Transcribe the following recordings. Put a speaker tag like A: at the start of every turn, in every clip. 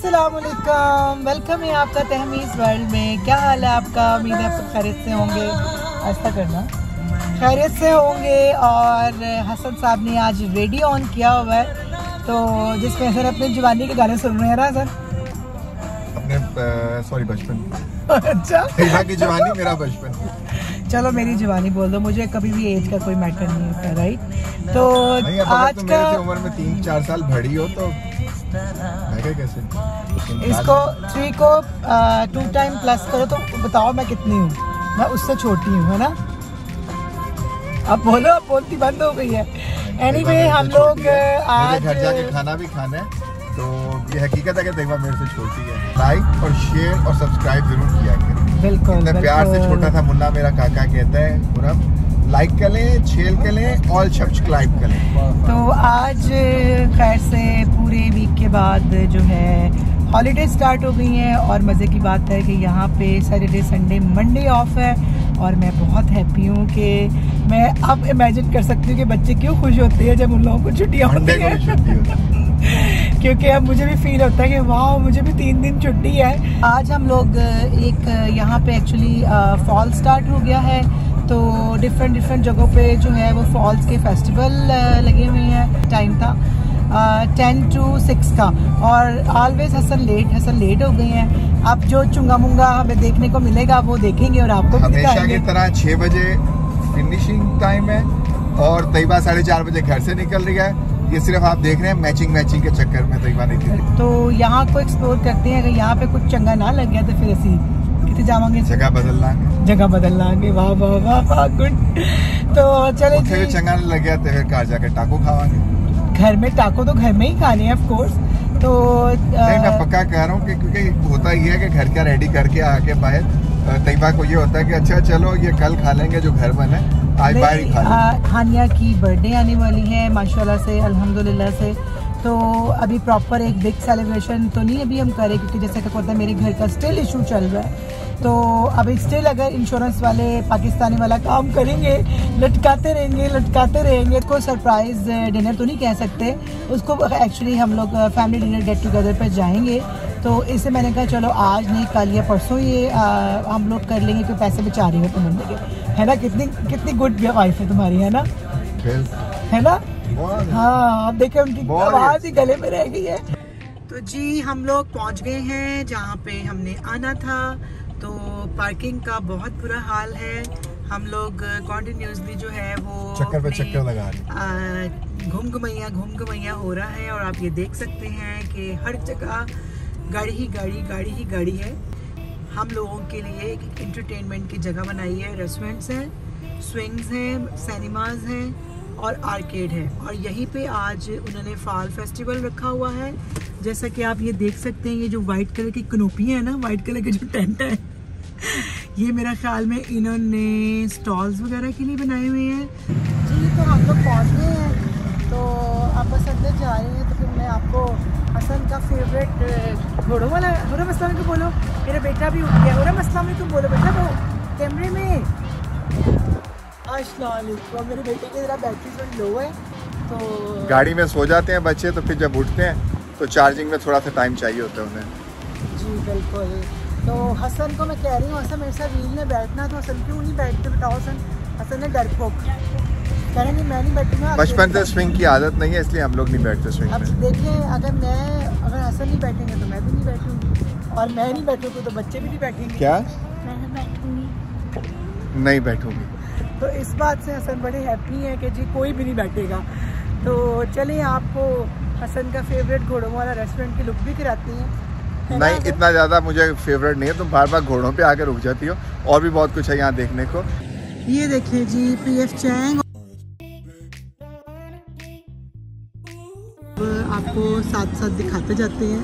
A: अस्सलामुअलैकुम, वेलकम है आपका तहमीज़ वर्ल्ड में। क्या हाल है आपका? उम्मीद है आप खैरियत से होंगे। ऐसा करना, खैरियत से होंगे। और हसन साहब ने आज रेडियो ऑन किया हुआ है, तो जिसमें सर अपनी जवानी के गाने सुन रहे हैं ना सर?
B: अपने सॉरी बचपन।
A: अच्छा,
B: की जवानी मेरा बचपन।
A: चलो मेरी जवानी बोल दो, मुझे कभी भी एज का कोई मैटर नहीं होता, राइट? तो आज
B: तो
A: का
B: उम्र में 3-4 साल बड़ी हो तो कैसे
A: इसको 3 को 2 टाइम प्लस करो तो बताओ मैं कितनी हूँ? मैं उससे छोटी हूँ, है ना? अब बोलो, अब बोलती बंद हो गई है। एनीवे हम लोग आज
B: घर जाके खाना भी खाना है, तो ये हकीकत है कि देखा मेरे से छोटी है। लाइक और शेयर और सब्सक्राइब जरूर किया करें।
A: बिल्कुल,
B: प्यार से छोटा था मुन्ना मेरा काका कहता है पूरा लाइक कर लें, शेयर कर लें, ऑल सब्सक्राइब कर लें।
A: तो आज खैर से पूरे वीक के बाद जो है हॉलीडे स्टार्ट हो गई हैं, और मज़े की बात है कि यहाँ पे सैटरडे संडे मंडे ऑफ है। और मैं बहुत हैप्पी हूँ कि मैं अब इमेजिन कर सकती हूँ कि बच्चे क्यों खुश होते हैं जब उन लोगों को छुट्टियाँ होती हैं। क्योंकि अब मुझे भी फील होता है कि वाह, मुझे भी 3 दिन छुट्टी है। आज हम लोग एक यहाँ पे एक्चुअली फॉल स्टार्ट हो गया है, तो डिफरेंट जगहों पे जो है वो फॉल्स के फेस्टिवल लगे हुए हैं। टाइम था 10 to 6 का, और ऑलवेज हसन लेट हो गए हैं। अब जो चुंगा मुंगा हमें देखने को मिलेगा वो देखेंगे और आपको भी
B: हमेशा की तरह 6 बजे फिनिशिंग टाइम है, और तैयबा 4:30 बजे घर से निकल रही है। ये सिर्फ आप देख रहे हैं मैचिंग के चक्कर में तैयबा नहीं थी। तो
A: यहाँ को एक्सप्लोर करते हैं। अगर यहाँ पे कुछ चंगा ना लग गया तो फिर असी कितने जावांगे?
B: जगह बदल लांगे। वाह वाह वाह वाह, गुड। तो चले जी,
A: चंगा
B: लग गया तो फिर घर जाके टाको खावांगे।
A: घर में टाको तो घर में ही खाने हैं ऑफ कोर्स। तो
B: नहीं, मैं पक्का कह रहा हूँ कि क्योंकि होता ही है कि घर क्या रेडी करके आके बाहर तैयबा को ये होता है कि अच्छा चलो ये कल खा लेंगे जो घर बने, आज बाहर ही खा लेंगे।
A: हानिया की बर्थडे आने वाली है माशाल्लाह से, अल्हम्दुलिल्लाह से। तो अभी प्रॉपर एक बिग सेलिब्रेशन तो नहीं अभी हम करें, क्योंकि जैसे कि पता है मेरे घर का स्टिल इशू चल रहा है। तो अभी स्टिल अगर इंश्योरेंस वाले पाकिस्तानी वाला काम करेंगे, लटकाते रहेंगे तो सरप्राइज डिनर तो नहीं कह सकते उसको। एक्चुअली हम लोग फैमिली डिनर गेट टुगेदर पर जाएंगे, तो इससे मैंने कहा चलो आज नहीं कल या परसों ये हम लोग कर लेंगे, क्योंकि पैसे बचा रही हो तुम के, है ना? कितनी गुड वाइफ है तुम्हारी, है ना? है ना? हाँ, अब देखे उनकी आवाज ही गले में रह गई है। तो जी हम लोग पहुंच गए हैं जहाँ पे हमने आना था। तो पार्किंग का बहुत बुरा हाल है। हम लोग कॉन्टिन्यूसली जो है वो
B: चक्कर पे चक्कर लगा रहे,
A: घूम घुमैया हो रहा है। और आप ये देख सकते हैं कि हर जगह गाड़ी ही गाड़ी है। हम लोगों के लिए एक एंटरटेनमेंट की जगह बनाई है। रेस्टोरेंट्स हैं, स्विंग्स हैं, सिनेमाज हैं और आर्केड है। और यहीं पे आज उन्होंने फॉल फेस्टिवल रखा हुआ है। जैसा कि आप ये देख सकते हैं, ये जो वाइट कलर की कनोपी है ना, वाइट कलर के जो टेंट है, ये मेरा ख्याल में इन्होंने स्टॉल्स वगैरह के लिए बनाए हुए हैं। जी तो हम लोग पहुँच गए हैं, तो आप बस अंदर जा रहे हैं। तो फिर मैं आपको हसन का फेवरेट घोड़ों वाला, हुरम अस्सलाम को बोलो, मेरा बेटा भी उठ गया। हुरम अस्सलाम तुम बोलो बेटा, वो कैमरे में। अस्सलामुअलैकुम। मेरे बेटे की जरा बैटरी थोड़ी लो है, तो
B: गाड़ी में सो जाते हैं बच्चे, तो फिर जब उठते हैं तो चार्जिंग में थोड़ा सा टाइम चाहिए होता है उन्हें।
A: जी बिल्कुल। तो हसन को मैं कह रही हूँ, हसन मेरे साथ व्हील में बैठना, तो हसन क्यों नहीं बैठते बताओ? हसन ने डरपोक कह रहे मैं नहीं बैठूंगा।
B: बचपन से स्विंग की आदत नहीं है, इसलिए हम लोग नहीं बैठते स्विंग में।
A: अब देखें, अगर हसन नहीं बैठेंगे तो मैं भी नहीं बैठूंगी, और मैं नहीं बैठूंगी तो बच्चे भी नहीं बैठेंगे।
B: क्या?
A: मैं
B: नहीं बैठूंगी।
A: तो इस बात से हसन बड़े हैप्पी हैं कि जी कोई भी नहीं बैठेगा। तो चलिए आपको हसन का फेवरेट घोड़ों वाला रेस्टोरेंट की लुक भी कराती हैं।
B: नहीं, इतना ज़्यादा मुझे फेवरेट नहीं है, तुम बार घोड़ों पे आकर रुक जाती हो। और भी बहुत कुछ है यहाँ देखने को।
A: ये देखिए जी, PF चैंग आपको साथ दिखाते जाते हैं।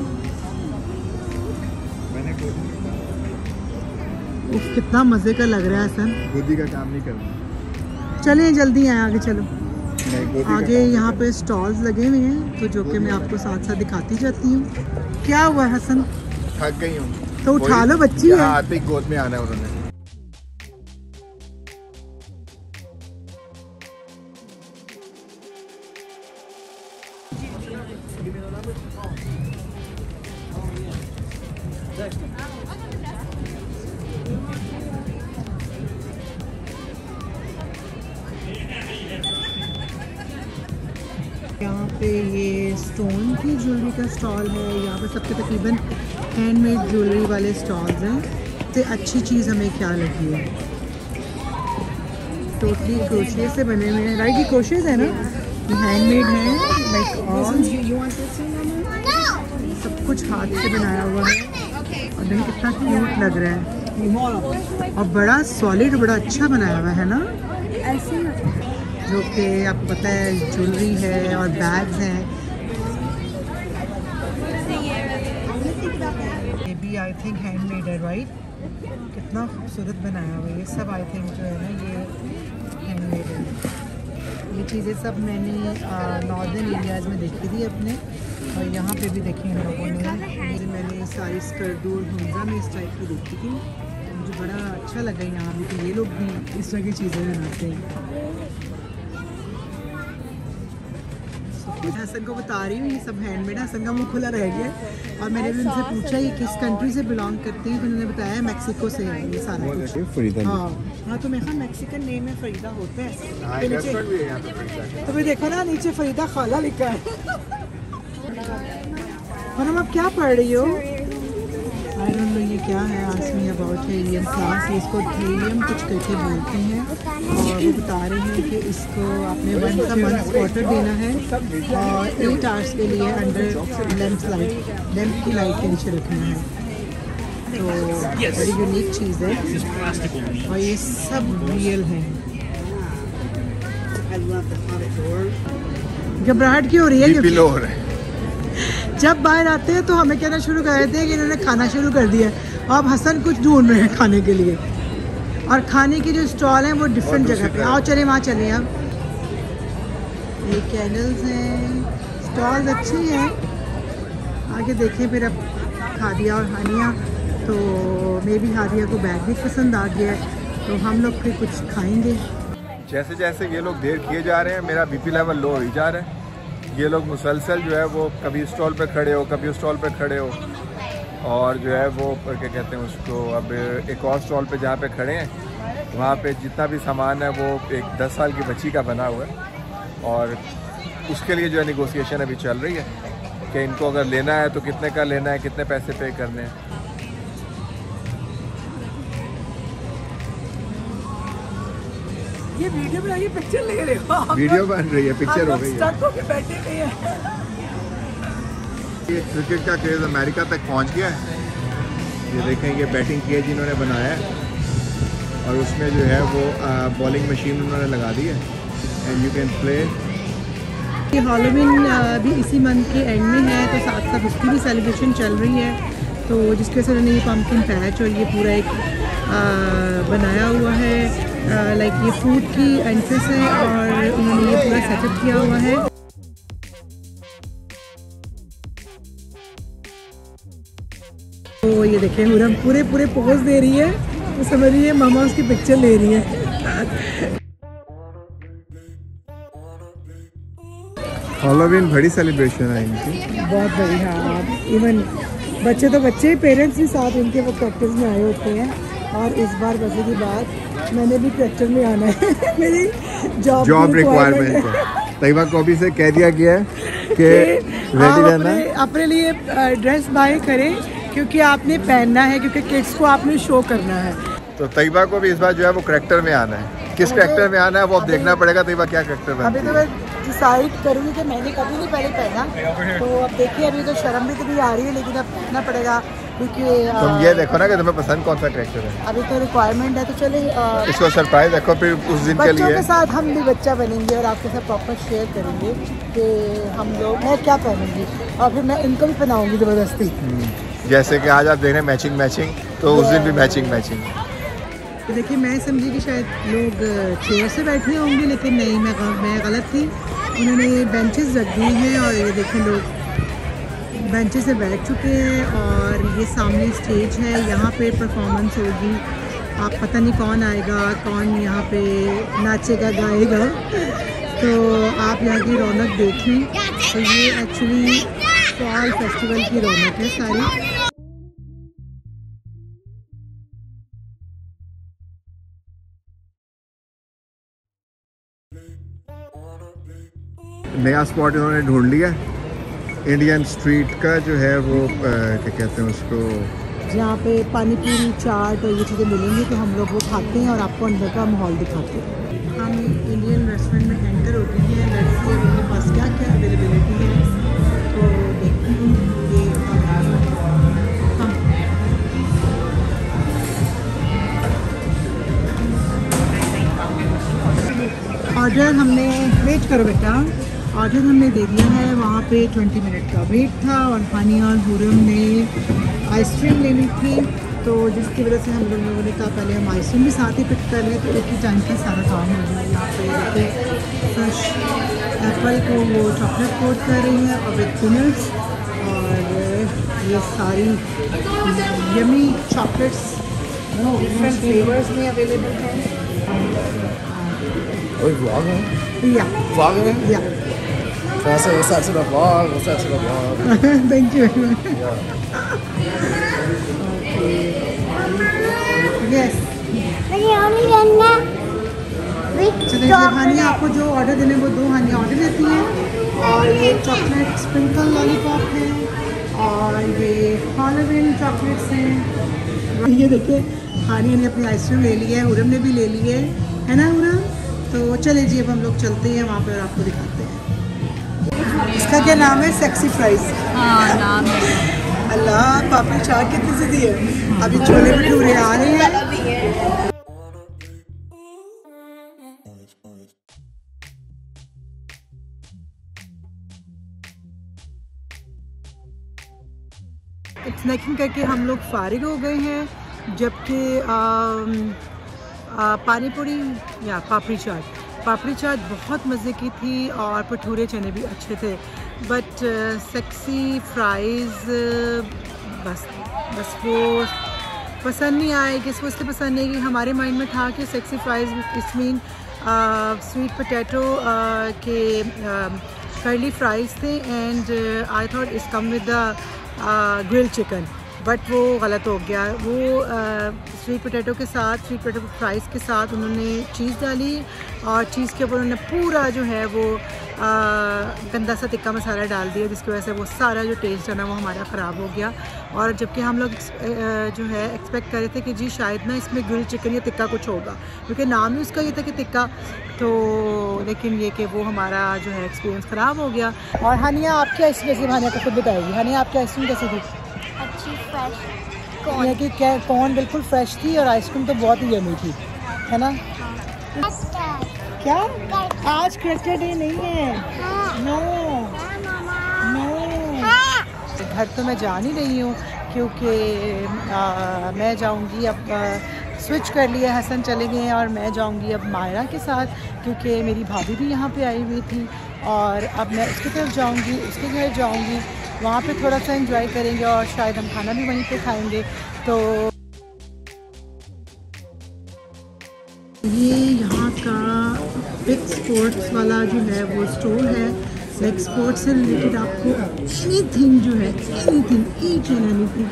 A: उफ, कितना मजे का लग रहा है हसन।
B: गोदी का काम नहीं करना।
A: चलिए जल्दी आए, आगे चलो। आगे यहाँ पे स्टॉल्स लगे हुए हैं, तो जो कि मैं आपको साथ दिखाती जाती हूँ। क्या हुआ हसन?
B: थक गई हूँ
A: तो उठा लो, बच्ची है।
B: आते ही गोद में आना है उन्होंने।
A: पे ये स्टोन की ज्वेलरी का स्टॉल है। यहाँ पर सबके तकरीबन हैंडमेड ज्वेलरी वाले स्टॉल्स हैं। सबसे अच्छी चीज़ हमें क्या लगी है, टोटली क्रोशे से बने हुए हैं। राइट, ये क्रोशेज है ना, ये हैंडमेड है लाइक ऑल, सब कुछ हाथ से बनाया हुआ है। और देखिए कितना क्यूट लग रहा है और बड़ा सॉलिड, बड़ा अच्छा बनाया हुआ है ना, जो कि आपको पता है ज्वेलरी है और बैग्स हैं। ये भी आई थिंक हैंडमेड है। राइट, कितना खूबसूरत बनाया हुआ है। ये सब आई थिंक जो है ना ये हैंडमेड है। ये चीज़ें सब मैंने नॉर्दर्न एरियाज़ में देखी थी अपने, और यहाँ पे भी देखी हम लोगों ने। मैंने सारी स्कर्दू और हुंजा में इस टाइप की देखी थी, तो मुझे बड़ा अच्छा लगा यहाँ भी कि ये लोग भी इस तरह की चीज़ें बनाते हैं। हसन को बता रही हूँ ये सब हैंडमेड है। हसन का मुँह खुला रह गया और मैंने भी उनसे पूछा ये किस कंट्री से बिलोंग करते हैं, तो उन्होंने बताया मैक्सिको से है ये सारा कुछ। हाँ तो मैं मेक्सिकन नेम में फरीदा होता है। तो भी देखो ना नीचे फरीदा खाला लिखा है। और हम अब क्या पढ़ रही हो? आई डोंट नो ये क्या है। आस्मी अबाउट हेलियम क्लास, इसको हेलियम कुछ करके बोलते हैं। और वो बता रहे हैं कि इसको आपने 1 मंथ वाटर देना है और 8 आवर्स के लिए अंडर लैंप की लाइट के नीचे रखना है। तो बड़ी यूनिक चीज़ है और ये सब रियल है। घबराहट क्यों हो रही है? जब बाहर आते हैं तो हमें कहना शुरू कर देते हैं कि इन्होंने खाना शुरू कर दिया है। अब हसन कुछ ढूंढ रहे हैं खाने के लिए, और खाने की जो स्टॉल हैं वो डिफरेंट जगह पे। आओ चले वहाँ चले। अब ये कैंडल्स हैं, स्टॉल्स अच्छी हैं। आगे देखें फिर। अब हादिया और हानिया, तो मे भी हादिया को बैग भी पसंद आ गया है, तो हम लोग फिर कुछ खाएंगे।
B: जैसे जैसे ये लोग देर किए जा रहे हैं, मेरा बीपी लेवल लो हो जा रहा है। ये लोग मुसलसल जो है वो कभी स्टॉल पे खड़े हो, कभी स्टॉल पे खड़े हो, और जो है वो क्या कहते हैं उसको, अब एक और स्टॉल पे जहाँ पे खड़े हैं वहाँ पे जितना भी सामान है वो एक 10 साल की बच्ची का बना हुआ है, और उसके लिए जो है निगोशिएशन अभी चल रही है कि इनको अगर लेना है तो कितने का लेना है, कितने पैसे पे करने हैं।
A: ये वीडियो बनाइए, पिक्चर ले रहे हो?
B: वीडियो बन रही है, पिक्चर हो रही है।
A: बैठे हुए हैं।
B: ये क्रिकेट का क्रेज अमेरिका तक पहुंच गया है। ये देखें, ये बैटिंग केज इन्होंने बनाया है और उसमें जो है वो बॉलिंग मशीन उन्होंने लगा दी है एंड यू कैन प्ले।
A: ये हैलोवीन भी इसी मंथ के एंड में है, तो साथ साथ उसकी भी सेलिब्रेशन चल रही है। तो जिसकी वजह से उन्होंने ये पम्पकिन पैच और ये पूरा एक बनाया हुआ है, लाइक ये फूड की एंट्रेंस है और उन्होंने ये पूरा सेटअप किया हुआ है। तो ये देखें हुरम पूरे पोज दे रही है, तो समझ रही है मामा उसकी पिक्चर ले रही है।
B: हैलोवीन बड़ी सेलिब्रेशन है इनकी,
A: बहुत बड़ी। हाँ, इवन बच्चे तो बच्चे, पेरेंट्स भी साथ इनके वो करेक्टर्स में आए होते हैं। और इस बार बच्चे की बात, मैंने भी करेक्टर में आना है। मेरी जॉब रिक्वायरमेंट है।
B: तैयबा को अभी से कह दिया गया है कि रेडी रहना,
A: अपने लिए ड्रेस बाय करें क्योंकि आपने पहनना है, क्योंकि किड्स को आपने शो करना है।
B: तो तैयबा को भी इस बार जो है वो करेक्टर में आना है। किस करेक्टर में आना है वो अब देखना पड़ेगा तैयबा क्या करेक्टर में।
A: अभी तो मैं डिसाइड करूँगी कि मैंने कभी नहीं पहले पहना, तो अब देखिए। अभी तो शर्म भी कभी आ रही है, लेकिन अब पहनना पड़ेगा क्योंकि
B: तुम ये देखो ना कि तुम्हें पसंद कौन सा करेक्टर है।
A: अभी तो रिक्वायरमेंट है, तो चले
B: इसको सरप्राइज रखो फिर उस दिन के लिए।
A: बच्चों के साथ हम भी बच्चा बनेंगे और आपके साथ प्रॉपर शेयर करेंगे कि हम लोग, मैं क्या पहनूंगी, और फिर मैं इनको भी पहनाऊंगी ज़बरदस्ती।
B: जैसे कि आज आप देख रहे हैं मैचिंग, तो उस दिन भी मैचिंग।
A: तो देखिए, मैं समझी कि शायद लोग चेयर से बैठे होंगे, लेकिन नहीं, मैं गलत थी। उन्होंने ये बेंचेस रख दी हैं और ये देखें लोग बेंचेस से बैठ चुके हैं। और ये सामने स्टेज है, यहाँ पे परफॉर्मेंस होगी। आप पता नहीं कौन आएगा, कौन यहाँ पे नाचेगा गाएगा, तो आप यहाँ की रौनक देखें। तो ये एक्चुअली फॉल फेस्टिवल की रौनक है सारी।
B: नया स्पॉट इन्होंने ढूंढ लिया, इंडियन स्ट्रीट का जो है वो क्या कहते हैं उसको,
A: जहाँ पे पानी पूरी चाट और ये चीज़ें मिलेंगी, तो हम लोग वो खाते हैं और आपको अंदर का माहौल दिखाते हैं। हम इंडियन रेस्टोरेंट में एंटर हो गए हैं। लेट्स सी उनके पास क्या क्या अवेलेबिलिटी है, तो देखते हैं ये ऑर्डर हमने, वेट करो बेटा, ऑर्डर हमने दे दिया है। वहाँ पे 20 मिनट का वेट था और हानिया और हुरम ने आइसक्रीम लेनी थी, तो जिसकी वजह से हम लोगों ने कहा पहले हम आइसक्रीम भी साथ ही पिक कर लें, तो एक ही टाइम पे सारा काम हो गया। यहाँ पे देखिए फ्रेश एप्पल को वो चॉकलेट कोट कर रही है और विद पीनट्स, और ये सारी यमी चॉकलेट्स डिफरेंट फ्लेवर्स में अवेलेबल हैं।
C: Oi, vloggen?
A: या
C: Vloggen?
A: या
C: We'll start to the vlog. We'll start to the vlog.
A: Thank you very much. Yes चलिए, हानिया आपको जो ऑर्डर देने वो 2 हानिया ऑर्डर देती हैं, और ये चॉकलेट स्प्रिंकल लॉलीपॉप है और ये हॉलोविन चॉकलेट्स हैं। ये देखिए हानिया ने अपनी आइसक्रीम ले ली है, हुरम ने भी ले ली है ना हुरम? तो चले जी अब हम लोग चलते हैं वहाँ पर, आपको दिखाते हैं। इसका क्या नाम है? Sexy fries.
D: हाँ नाम है।
A: अल्लाह, पापड़ी चाट कितनी सी दी है। अभी छोले भटूरे आ रहे हैं। स्नैकिंग करके हम लोग फारिग हो गए हैं, जबकि पानी पूरी या पापड़ी चाट बहुत मज़े की थी और भटूरे चने भी अच्छे थे, बट सेक्सी फ्राइज़ बस वो पसंद नहीं आए। किस वजह से पसंद नहीं, कि हमारे माइंड में था कि सेक्सी फ्राइज़ इस मीन स्वीट पोटैटो के कर्ली फ्राइज़ थे, एंड आई थॉट इस come with the grill chicken, but वो गलत हो गया। वो स्वीट पोटैटो के साथ, स्वीट पोटैटो फ्राइज़ के साथ उन्होंने चीज़ डाली, और चीज़ के ऊपर उन्होंने पूरा जो है वो गंदा सा टिक्का मसाला डाल दिया, जिसकी वजह से वो सारा जो टेस्ट है ना वो हमारा ख़राब हो गया। और जबकि हम लोग जो है एक्सपेक्ट कर रहे थे कि जी शायद ना इसमें ग्रिल चिकन या टिक्का कुछ होगा, क्योंकि नाम ही उसका ये था कि टिक्का, तो लेकिन ये कि वो हमारा जो है एक्सपीरियंस ख़राब हो गया। और हानिया आपकी आइसक्रीम कैसी, हानिया को खुद बताएगी। हानिया आपकी आइसक्रीम कैसी थी?
D: अच्छी फ्रेश
A: ये कि क्या कौन बिल्कुल फ्रेश थी, और आइसक्रीम तो बहुत ही यमी थी, है ना? क्या आज क्रैकर डे नहीं है? नो घर तो मैं जा नहीं रही हूँ, क्योंकि मैं जाऊँगी अब, स्विच कर लिया, हसन चले गए हैं और मैं जाऊँगी अब मायरा के साथ, क्योंकि मेरी भाभी भी यहाँ पे आई हुई थी, और अब मैं उसकी तरफ जाऊँगी, उसके घर जाऊँगी, वहाँ पे थोड़ा सा एंजॉय करेंगे और शायद हम खाना भी वहीं पे खाएंगे। तो ये यहाँ का बिग स्पोर्ट्स वाला जो है वो स्टोर है। लाइक स्पोर्ट्स से रिलेटेड आपको एनीथिंग जो है, एनीथिंग, ईच एंड एनीथिंग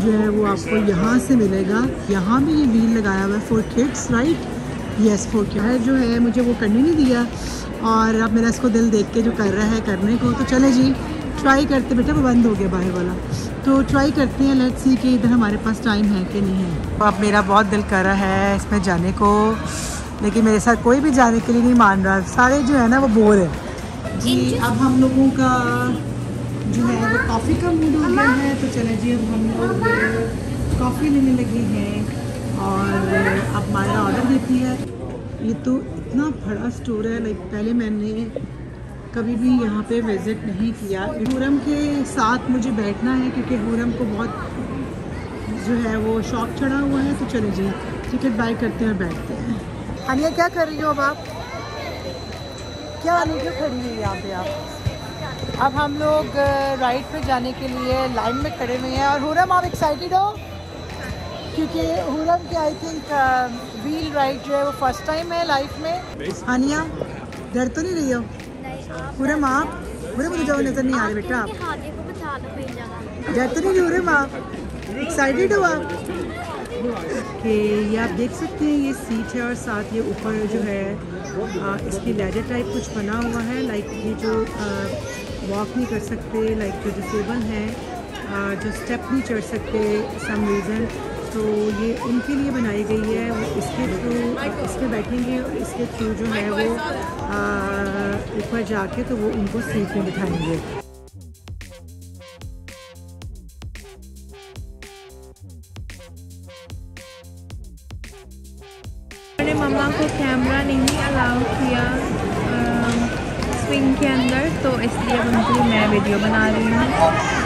A: जो है वो आपको यहाँ से मिलेगा। यहाँ भी ये व्हील लगाया हुआ है for kids, right? Yes, for kids. जो है मुझे वो करने नहीं दिया, और अब मेरा इसको दिल देख के जो कर रहा है करने को, तो चले जी ट्राई करते। बेटा वो बंद हो गया बाहर वाला, तो ट्राई करते हैं। लेट्स सी कि इधर हमारे पास टाइम है कि नहीं है। अब मेरा बहुत दिल कर रहा है इसमें जाने को, लेकिन मेरे साथ कोई भी जाने के लिए नहीं मान रहा, सारे जो है ना वो बोर है जी। अब हम लोगों का जो है वो कॉफ़ी का मूड हो गया है, तो चले जी अब हम लोग कॉफ़ी लेने लगे हैं, और अब मायरा ऑर्डर देती है। ये तो इतना बड़ा स्टोर है, लाइक पहले मैंने कभी भी यहाँ पे विज़िट नहीं किया। हुरम के साथ मुझे बैठना है, क्योंकि हुरम को बहुत जो है वो शौक चढ़ा हुआ है। तो चले जी टिकट बाय करते हैं और बैठते हैं। हानिया क्या कर रही हो अब आप? क्या आने क्यों खड़ी हुई यहाँ पे आप? अब हम लोग राइड पे जाने के लिए लाइन में खड़े हुए हैं। और हुरम आप एक्साइटेड हो? क्योंकि हुरम की आई थिंक व्हील राइड जो है वो फर्स्ट टाइम है लाइफ में। हानिया डर तो नहीं रही हो? हुरम आप, हुरम मुझे जाओ नजर नहीं आ रहे बेटा, आप डर तो नहीं रही? हुरम आप एक्साइटेड हो? आप कि ये आप देख सकते हैं, ये सीट है और साथ ये ऊपर जो है इसकी लैडर टाइप कुछ बना हुआ है। लाइक ये जो वॉक नहीं कर सकते, लाइक जो डिसेबल हैं, जो स्टेप नहीं चढ़ सकते सम रीज़न, तो ये उनके लिए बनाई गई है। वो इसके थ्रू इसमें बैठेंगे और इसके थ्रू जो है वो ऊपर जाके तो वो उनको सीट में बिठाएंगे।
D: मैंने मम्मा को कैमरा नहीं अलाउ किया स्विंग के अंदर, तो इसलिए उनके लिए मैं वीडियो बना रही हूँ।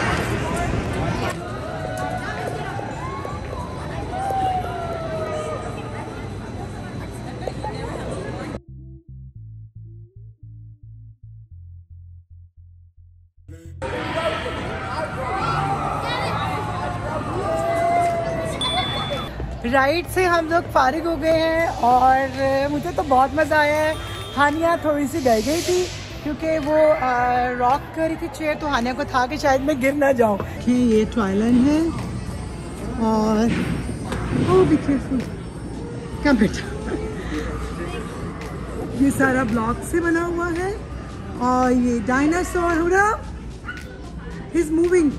A: राइड से हम लोग फारिग हो गए हैं और मुझे तो बहुत मज़ा आया है। हानिया थोड़ी सी डर गई थी क्योंकि वो रॉक कर रही थी चेयर, तो हानिया को था कि शायद मैं गिर ना जाऊं। ये टॉयलेट है और ओ बी केयरफुल, क्या बेटा, ये सारा ब्लॉक से बना हुआ है और ये डायनासोर हो रहा, ही इज मूविंग।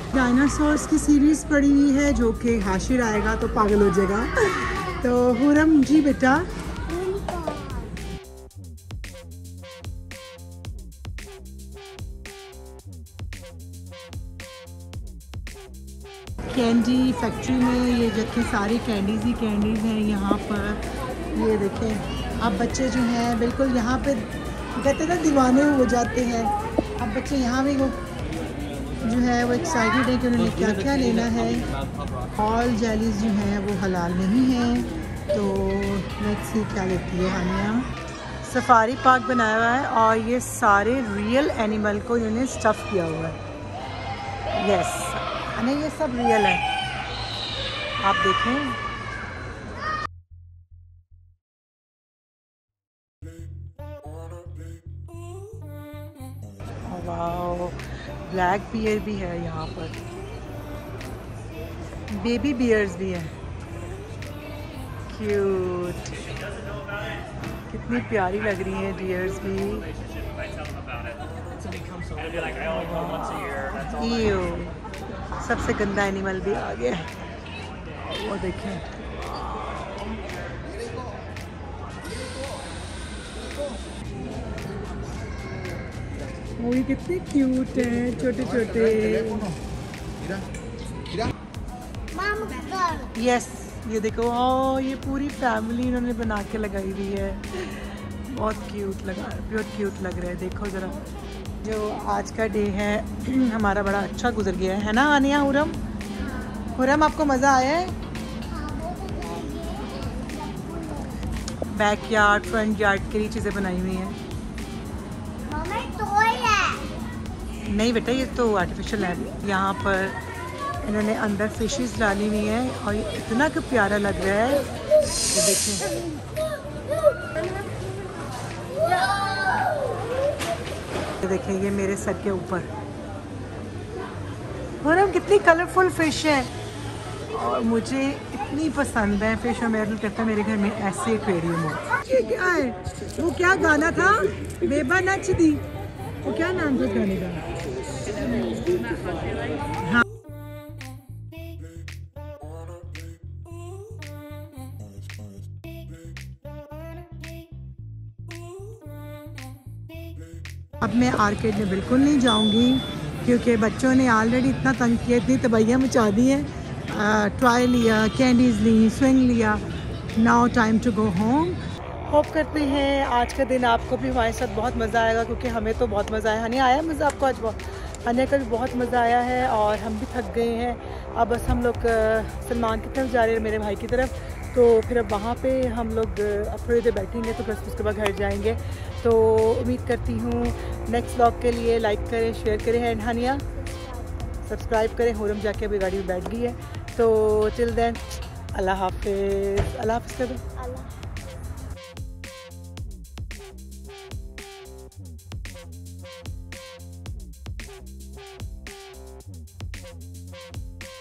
A: डायनासोर्स की सीरीज पड़ी हुई है जो कि हाशिर आएगा तो पागल हो जाएगा। तो हुरम जी बेटा, कैंडी फैक्ट्री में ये देखें, सारी कैंडीज ही कैंडीज हैं यहाँ पर। ये देखें, अब बच्चे जो हैं बिल्कुल यहाँ पे कहते हैं ना दीवाने हो जाते हैं। अब बच्चे यहाँ भी वो जो है वो एक्साइटेड है कि उन्होंने क्या क्या लेना है। ऑल जेलीज जो हैं वो हलाल नहीं हैं, तो लेट्स सी क्या लेती है हानिया। सफारी पार्क बनाया हुआ है और ये सारे रियल एनिमल को इन्होंने स्टफ़ किया हुआ है। यस, नहीं ये सब रियल है, आप देखें। वाओ, ब्लैक बियर भी है यहाँ पर, बेबी बियर्स भी हैं, क्यूट, कितनी प्यारी लग रही हैं डियर्स भी। ईयो, सबसे गंदा एनिमल भी आ गया, वो देखें। वो ये कितने क्यूट हैं, छोटे छोटे। यस, ये देखो, ओ ये पूरी फैमिली इन्होंने बना के लगाई हुई है, बहुत क्यूट लगा, बहुत क्यूट लग रहा है। देखो ज़रा, जो आज का डे है हमारा बड़ा अच्छा गुजर गया है ना आनिया? हुरम, हुरम आपको मज़ा आया है? बैक यार्ड, फ्रंट यार्ड के लिए चीज़ें बनाई हुई हैं। नहीं बेटा, ये तो आर्टिफिशियल है। यहाँ पर इन्होंने अंदर फिशेस डाली हुई हैं और ये इतना कि प्यारा लग रहा है, ये देखें। ये देखें, ये मेरे सर के ऊपर, और हम कितनी कलरफुल फिश है और मुझे इतनी पसंद है फिश, और मेरा दिल करता है मेरे घर में ऐसे एक्वेरियम हो। ये क्या है? वो क्या गाना था, बेबा नच दी, वो क्या नाम था गाने का? हाँ। अब मैं आर्केड में बिल्कुल नहीं जाऊंगी क्योंकि बच्चों ने ऑलरेडी इतना तंग किया, इतनी तबाहियाँ मचा दी हैं। टॉय लिया, कैंडीज़ ली, स्विंग लिया, now time to go home. Hope करते हैं आज का दिन आपको भी हमारे साथ बहुत मज़ा आएगा, क्योंकि हमें तो बहुत मज़ा आया। हनी आया मज़ा आपको? आज बहुत, हनी का भी बहुत मज़ा आया है और हम भी थक गए हैं। अब बस हम लोग सलमान की तरफ जा रहे हैं, मेरे भाई की तरफ, तो फिर अब वहाँ पे हम लोग अब थोड़ी देर बैठेंगे, तो बस उसके बाद घर जाएंगे। तो उम्मीद करती हूँ नेक्स्ट व्लॉग के लिए लाइक करें, शेयर करें, एंड हानिया सब्सक्राइब करें। हुरम जाके अभी गाड़ी में बैठ गई है, तो टिल देन अल्लाह हाफिज़। अल्लाह हाफिज़ कर दो।
E: Bye.